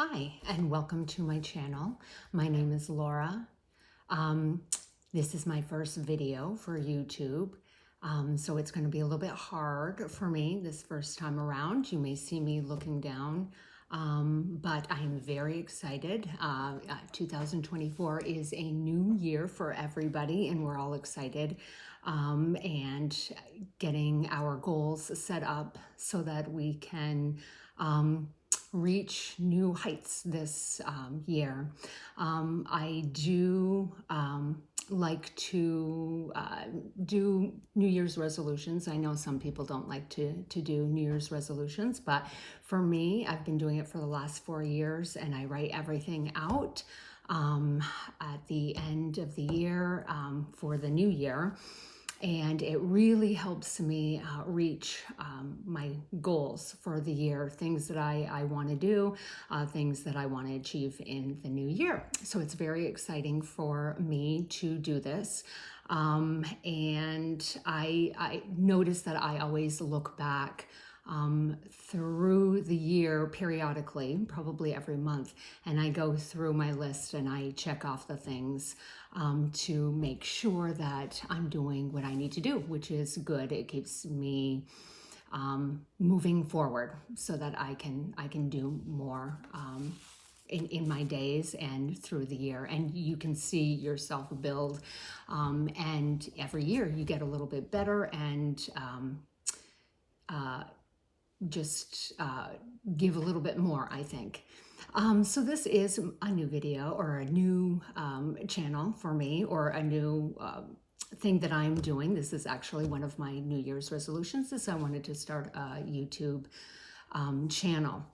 Hi, and welcome to my channel. My name is Laura. Um, this is my first video for YouTube, so it's going to be a little bit hard for me this first time around. You may see me looking down, but I am very excited. 2024 is a new year for everybody, and we're all excited and getting our goals set up so that we can reach new heights this year. I do like to do New Year's resolutions. I know some people don't like to do New Year's resolutions, but for me, I've been doing it for the last 4 years, and I write everything out at the end of the year for the new year. And it really helps me reach my goals for the year, things that I want to do, things that I want to achieve in the new year. So it's very exciting for me to do this. And I notice that I always look back through the year periodically, probably every month, and I go through my list and I check off the things to make sure that I'm doing what I need to do, which is good. It keeps me moving forward so that I can do more in my days and through the year. And you can see yourself build, and every year you get a little bit better and just give a little bit more, I think. So this is a new video or a new channel for me, or a new thing that I'm doing. This is actually one of my New Year's resolutions, is I wanted to start a YouTube channel.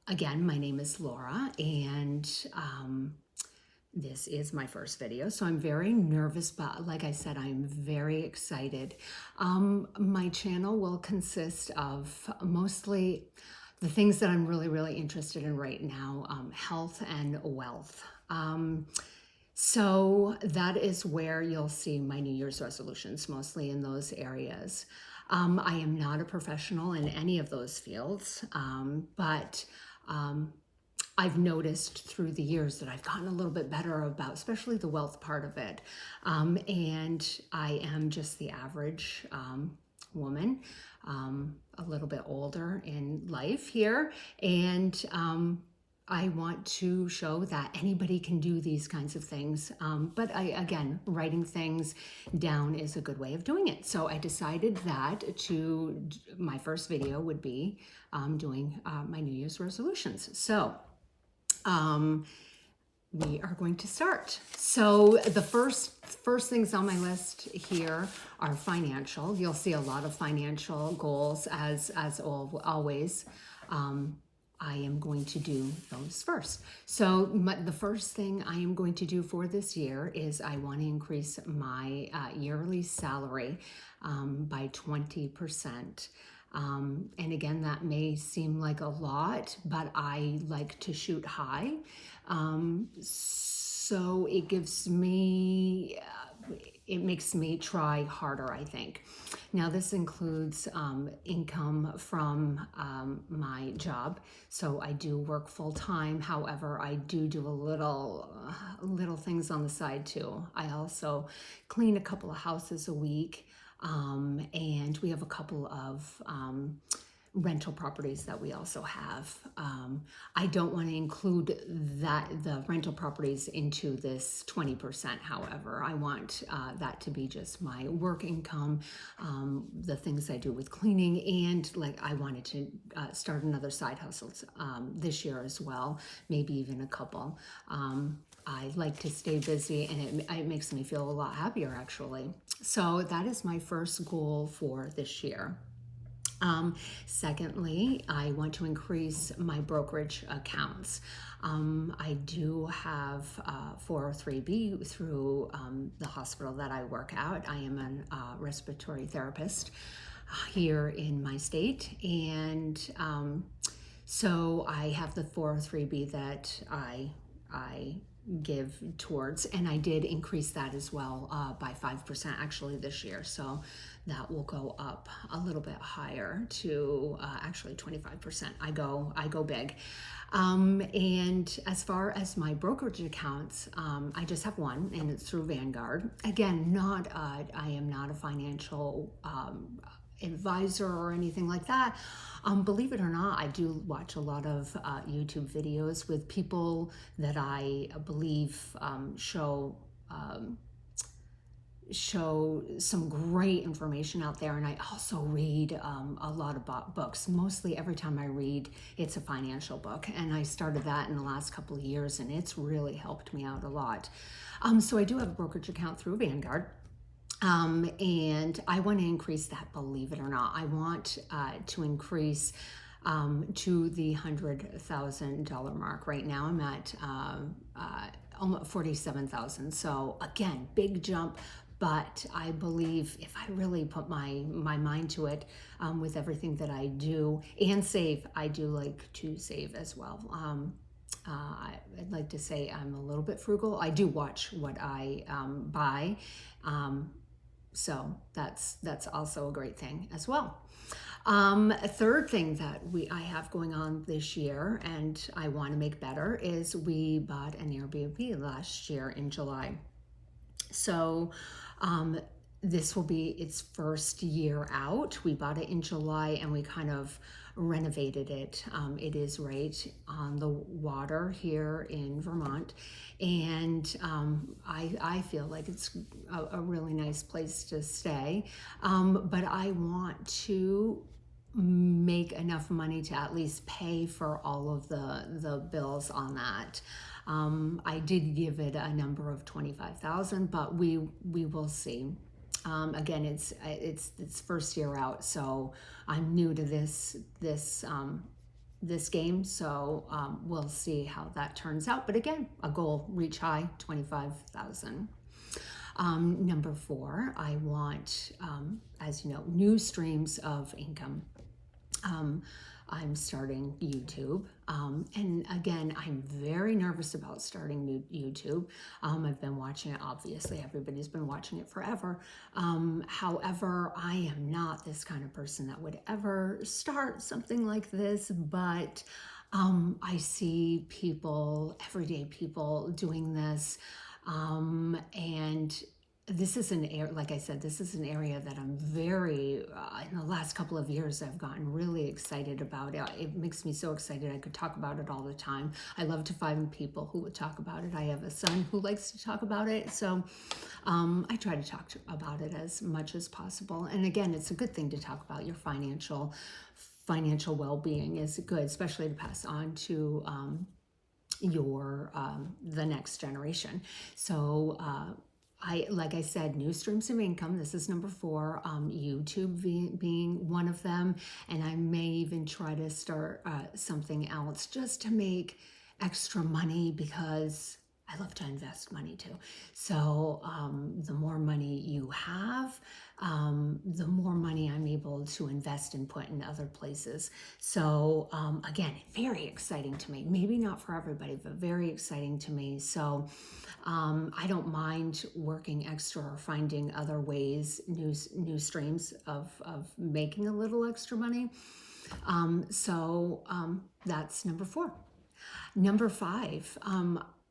Again, my name is Laura, and this is my first video, so I'm very nervous, but like I said, I'm very excited. My channel will consist of mostly the things that I'm really interested in right now, health and wealth. So that is where you'll see my New Year's resolutions, mostly in those areas. I am not a professional in any of those fields, but I've noticed through the years that I've gotten a little bit better about, especially the wealth part of it. And I am just the average woman, a little bit older in life here. And I want to show that anybody can do these kinds of things. But again, writing things down is a good way of doing it. So I decided that my first video would be doing my New Year's resolutions. So we are going to start. So the first things on my list here are financial. You'll see a lot of financial goals as always. I am going to do those first. So the first thing I am going to do for this year is I want to increase my yearly salary by 20%. And again, that may seem like a lot, but I like to shoot high. So it makes me try harder, I think. Now, this includes income from my job. So I do work full time. However, I do little things on the side too. I also clean a couple of houses a week. And we have a couple of rental properties that we also have. I don't want to include the rental properties into this 20%. However, I want that to be just my work income, the things I do with cleaning, and like I wanted to start another side hustle this year as well, maybe even a couple. I like to stay busy, and it makes me feel a lot happier, actually. So that is my first goal for this year. Secondly, I want to increase my brokerage accounts. I do have 403B through the hospital that I work at. I am a respiratory therapist here in my state, and so I have the 403B that I give towards, and I did increase that as well by 5% actually this year. So that will go up a little bit higher to actually 25%. I go big. And as far as my brokerage accounts, I just have one, and it's through Vanguard. Again, I am not a financial advisor or anything like that. Believe it or not, I do watch a lot of YouTube videos with people that I believe show some great information out there. And I also read a lot of books. Mostly every time I read, it's a financial book. And I started that in the last couple of years, and it's really helped me out a lot. So I do have a brokerage account through Vanguard. And I want to increase that, believe it or not. I want to increase to the $100,000 mark. Right now I'm at almost 47,000. So again, big jump. But I believe if I really put my mind to it, with everything that I do and save, I do like to save as well. I'd like to say I'm a little bit frugal. I do watch what I buy. So that's also a great thing as well. A third thing that I have going on this year, and I want to make better, is we bought an Airbnb last year in July. So this will be its first year out. We bought it in July, and we kind of renovated it. It is right on the water here in Vermont, and I feel like it's a really nice place to stay. But I want to make enough money to at least pay for all of the bills on that. I did give it a number of 25,000, but we will see. Again, it's first year out, so I'm new to this game, so we'll see how that turns out. But again, a goal: reach high, 25,000. Number 4, I want, as you know, new streams of income. I'm starting YouTube. And again, I'm very nervous about starting new YouTube. I've been watching it, obviously, everybody's been watching it forever. However, I am not this kind of person that would ever start something like this, but I see people, everyday people, doing this. And this is an area, like I said, this is an area that I'm very, in the last couple of years, I've gotten really excited about it. It makes me so excited. I could talk about it all the time. I love to find people who would talk about it. I have a son who likes to talk about it. So I try to talk about it as much as possible. And again, it's a good thing to talk about. Your financial well-being is good, especially to pass on to the next generation. So like I said, new streams of income. This is number 4, YouTube being one of them. And I may even try to start something else just to make extra money, because I love to invest money too. So the more money you have, the more money I'm able to invest and put in other places. So again, very exciting to me. Maybe not for everybody, but very exciting to me. So I don't mind working extra or finding other ways, new streams of making a little extra money. So that's number 4. Number 5,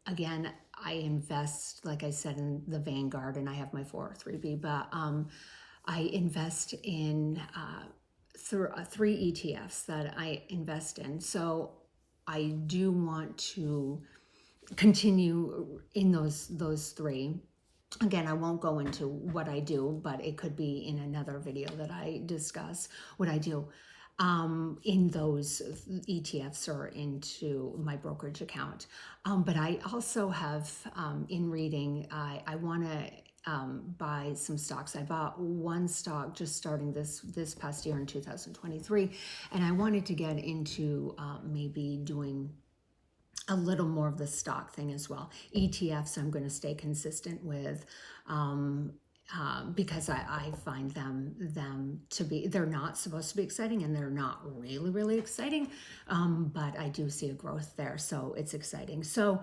again, I invest, like I said, in the Vanguard, and I have my 403B, but I invest in 3 ETFs that I invest in. So I do want to continue in those 3. Again, I won't go into what I do, but it could be in another video that I discuss what I do in those ETFs or into my brokerage account. But I also have, in reading, I want to buy some stocks. I bought one stock just starting this past year in 2023, and I wanted to get into maybe doing a little more of the stock thing as well. ETFs I'm going to stay consistent with, because I find them to be, they're not supposed to be exciting, and they're not really exciting, but I do see a growth there, so it's exciting. So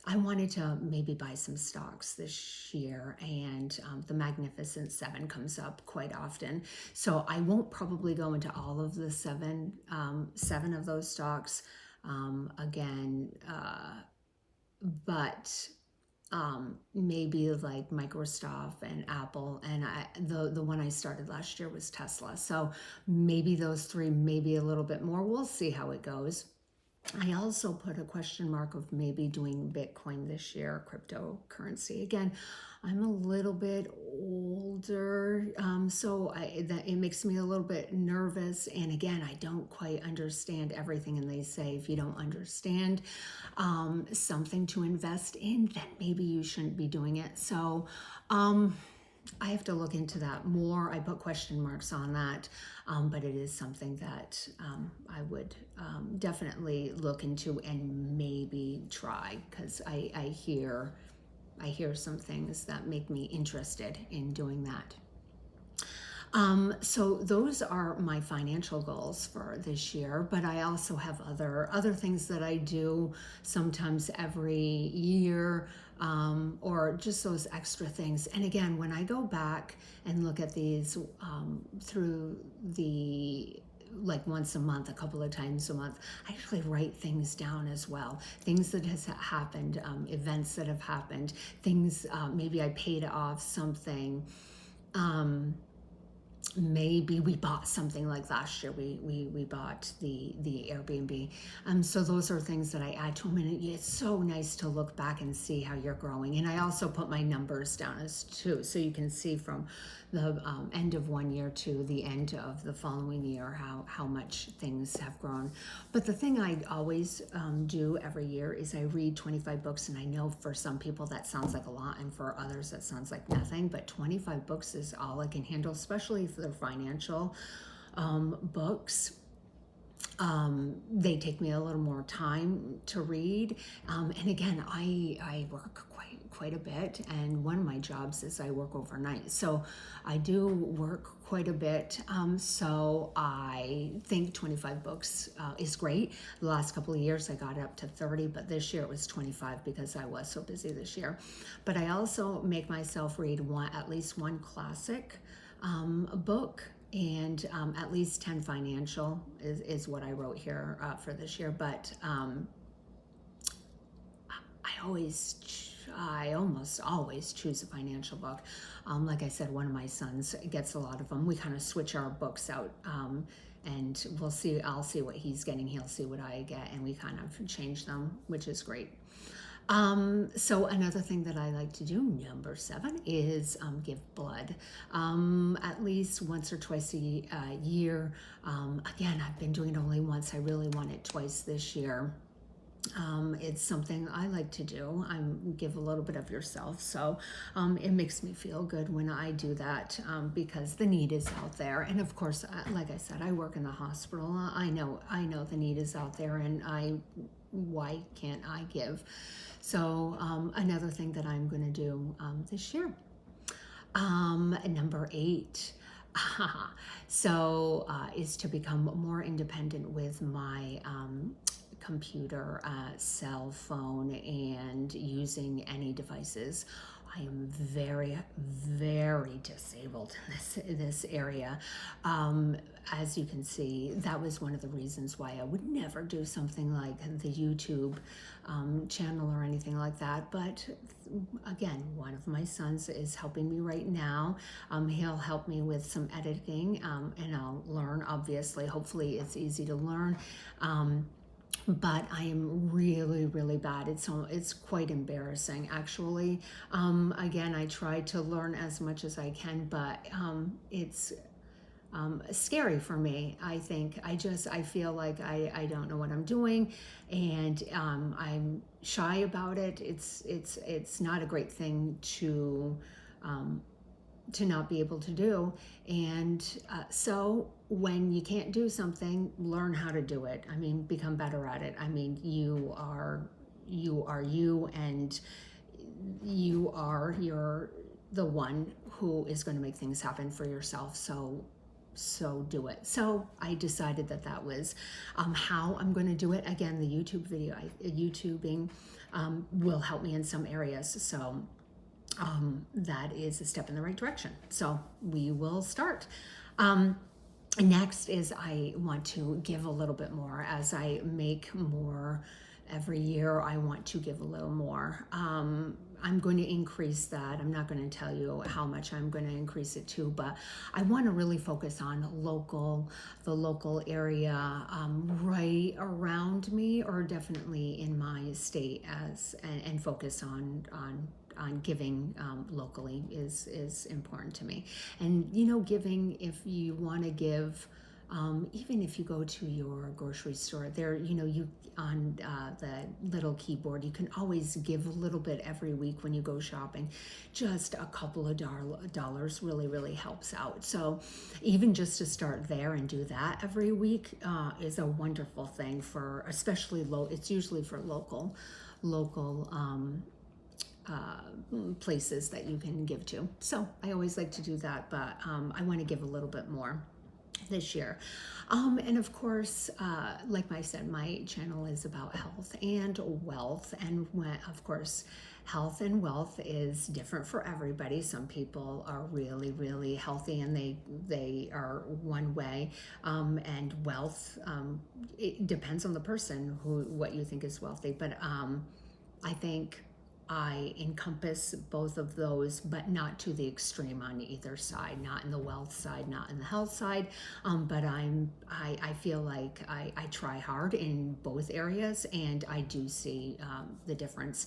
I wanted to maybe buy some stocks this year, and the Magnificent 7 comes up quite often. So I won't probably go into all of the seven of those stocks. again, but maybe like Microsoft and Apple, and the one I started last year was Tesla. So maybe those three, maybe a little bit more. We'll see how it goes. I also put a question mark of maybe doing Bitcoin this year, cryptocurrency. Again, I'm a little bit older, so that it makes me a little bit nervous. And again, I don't quite understand everything. And they say if you don't understand something to invest in, then maybe you shouldn't be doing it. So I have to look into that more. I put question marks on that, but it is something that I would definitely look into and maybe try, because I hear some things that make me interested in doing that. So those are my financial goals for this year, but I also have other things that I do sometimes every year, or just those extra things. And again, when I go back and look at these through the like once a month, a couple of times a month, I actually write things down as well. Things that has happened, events that have happened, things, maybe I paid off something. Maybe we bought something like last year. We bought the Airbnb. So those are things that I add to them, and it's so nice to look back and see how you're growing. And I also put my numbers down as too, so you can see from the end of one year to the end of the following year how much things have grown. But the thing I always do every year is I read 25 books, and I know for some people that sounds like a lot, and for others that sounds like nothing, but 25 books is all I can handle, especially for the financial books. They take me a little more time to read, and again, I work quite a bit, and one of my jobs is I work overnight, so I do work quite a bit. So I think 25 books is great. The last couple of years I got up to 30, but this year it was 25 because I was so busy this year. But I also make myself read at least one classic book, and at least 10 financial is what I wrote here for this year. But I almost always choose a financial book. Like I said, one of my sons gets a lot of them. We kind of switch our books out, and we'll see. I'll see what he's getting. He'll see what I get, and we kind of change them, which is great. So another thing that I like to do, number 7, is give blood at least once or twice a year. Again, I've been doing it only once. I really want it twice this year. It's something I like to do. Give a little bit of yourself, so it makes me feel good when I do that, because the need is out there. And of course, like I said, I work in the hospital. I know the need is out there, and why can't I give? So another thing that I'm going to do this year. Number 8. So is to become more independent with my computer, cell phone, and using any devices. I am very, very disabled in this area. As you can see, that was one of the reasons why I would never do something like the YouTube channel or anything like that. But again, one of my sons is helping me right now. He'll help me with some editing, and I'll learn, obviously. Hopefully it's easy to learn. But I am really, really bad. It's quite embarrassing, actually. Again, I try to learn as much as I can, but it's scary for me. I think I feel like I don't know what I'm doing, and I'm shy about it. It's not a great thing to not be able to do. And so when you can't do something, learn how to do it. I mean, become better at it. I mean, you are you, and you're the one who is going to make things happen for yourself. So do it. So I decided that was how I'm going to do it. Again, the YouTubing will help me in some areas. So that is a step in the right direction. So we will start. Next is I want to give a little bit more. As I make more every year, I want to give a little more. I'm going to increase that. I'm not going to tell you how much I'm going to increase it to, but I want to really focus on the local area right around me, or definitely in my state, and focus on giving locally is important to me. And giving, if you want to give, even if you go to your grocery store, there, you on the little keyboard, you can always give a little bit every week when you go shopping. Just a couple of dollars really helps out. So even just to start there and do that every week is a wonderful thing for, especially it's usually for local places that you can give to. So I always like to do that, but I want to give a little bit more this year. And of course, like I said, my channel is about health and wealth. And of course, health and wealth is different for everybody. Some people are really healthy and they are one way. And wealth, it depends on the person what you think is wealthy. But I think I encompass both of those, but not to the extreme on either side, not in the wealth side, not in the health side. But I feel like I try hard in both areas, and I do see the difference.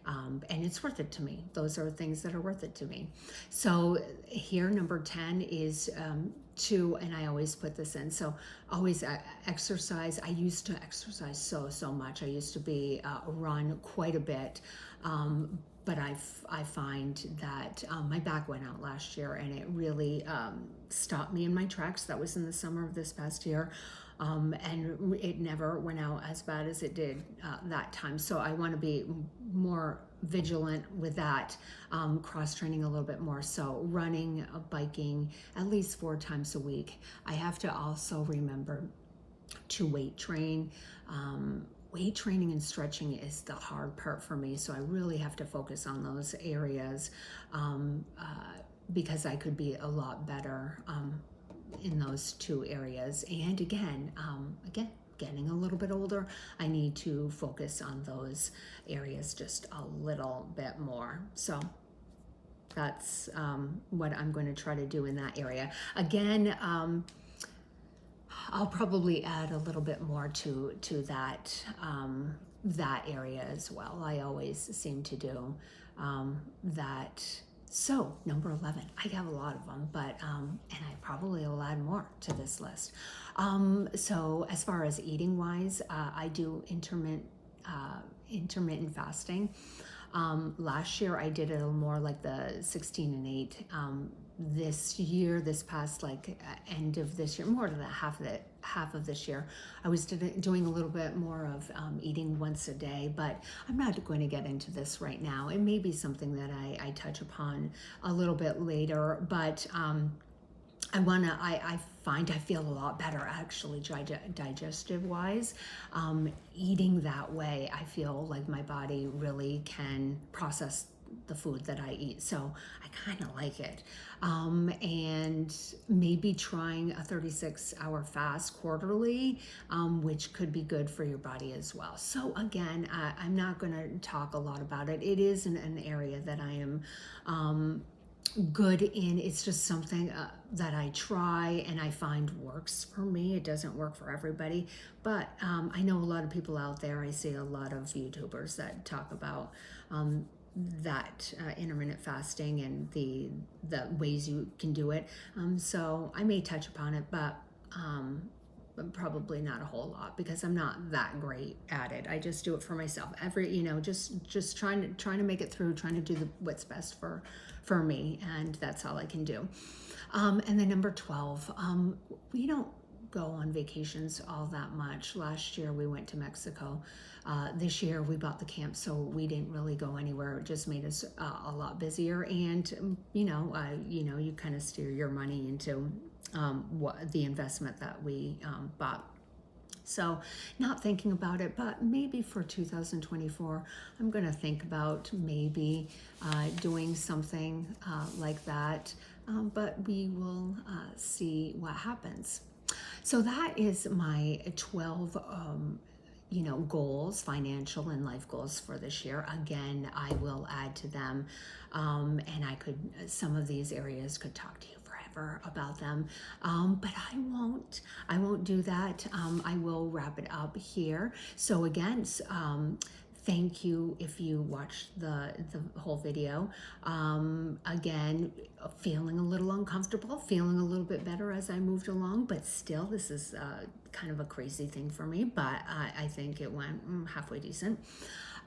And it's worth it to me. Those are things that are worth it to me. So here, number 10 is and I always put this in, so always exercise. I used to exercise so much. I used to be run quite a bit, but I find that my back went out last year, and it really stopped me in my tracks. That was in the summer of this past year. And it never went out as bad as it did that time. So I want to be more vigilant with that, cross training a little bit more. So running, biking, at least 4 times a week. I have to also remember to weight train. Weight training and stretching is the hard part for me. So I really have to focus on those areas because I could be a lot better in those 2 areas. And again, getting a little bit older, I need to focus on those areas just a little bit more. So that's what I'm going to try to do in that area. Again, I'll probably add a little bit more to that that area as well. I always seem to do that. So number 11, I have a lot of them, but and I probably will add more to this list. So as far as eating wise, I do intermittent fasting. Last year I did it a little more like the 16 and 8. This year, this past end of this year, more to the half of this year, I was doing a little bit more of eating once a day, but I'm not going to get into this right now. It may be something that I touch upon a little bit later, but I find I feel a lot better actually digestive wise. Eating that way, I feel like my body really can process the food that I eat. So I kind of like it. And maybe trying a 36-hour fast quarterly, which could be good for your body as well. So again, I'm not going to talk a lot about it. It is an area that I am good in. It's just something that I try and I find works for me. It doesn't work for everybody, but I know a lot of people out there. I see a lot of YouTubers that talk about that intermittent fasting and the ways you can do it. So I may touch upon it, but probably not a whole lot because I'm not that great at it. I just do it for myself. Just trying to make it through, trying to do what's best for me, and that's all I can do. And then number 12, we don't go on vacations all that much. Last year we went to Mexico. This year we bought the camp, so we didn't really go anywhere. It just made us a lot busier, and you kind of steer your money into what the investment that we bought. So not thinking about it, but maybe for 2024, I'm going to think about maybe doing something like that, but we will see what happens. So that is my 12 goals, financial and life goals for this year. Again, I will add to them, and some of these areas could talk to you forever about them, but I won't do that. I will wrap it up here. So again, thank you if you watched the whole video. Again, feeling a little uncomfortable, feeling a little bit better as I moved along, but still, this is kind of a crazy thing for me, but I think it went halfway decent.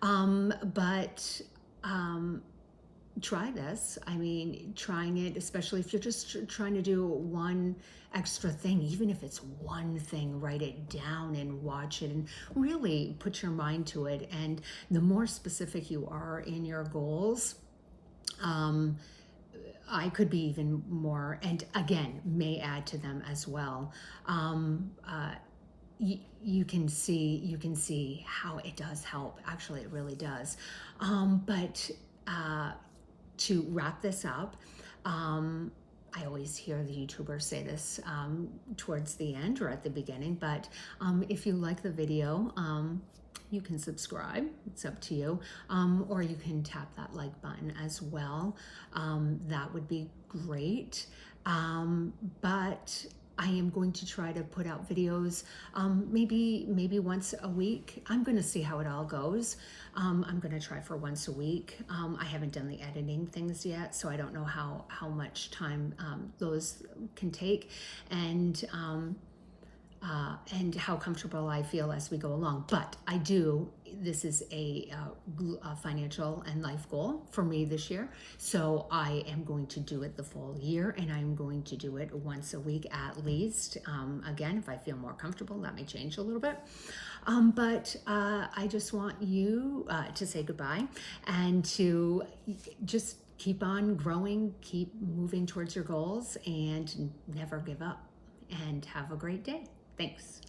But try this. I mean, trying it, especially if you're just trying to do one extra thing, even if it's one thing, write it down and watch it and really put your mind to it. And the more specific you are in your goals, I could be even more, and again, may add to them as well. You can see how it does help. Actually, it really does. But to wrap this up, I always hear the YouTubers say this towards the end or at the beginning, but if you like the video, you can subscribe. It's up to you. Or you can tap that like button as well. That would be great. But I am going to try to put out videos maybe once a week. I'm going to see how it all goes. I'm going to try for once a week. I haven't done the editing things yet, so I don't know how much time those can take, and how comfortable I feel as we go along. But this is a financial and life goal for me this year. So I am going to do it the full year, and I'm going to do it once a week at least. Again, if I feel more comfortable, that may change a little bit. But I just want you to say goodbye and to just keep on growing, keep moving towards your goals, and never give up. And have a great day. Thanks.